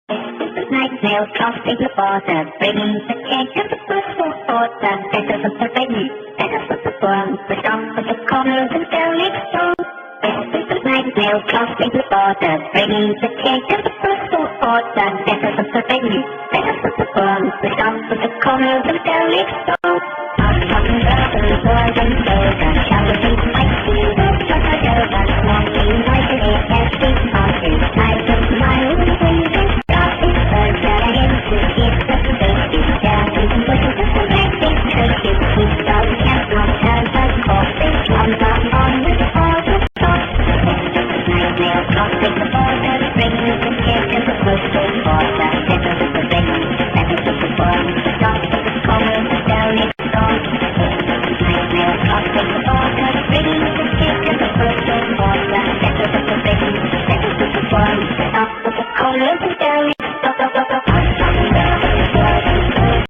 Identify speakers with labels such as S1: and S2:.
S1: Nails costing the border, bringing the cake to the football border. Better for the baby, better for the worm, the song for the corners and belly song. Nails costing the border, bringing the cake to the football border. Better for the baby, better for the worm, the song for the corners and belly song. Out from the boys and girls, and shouting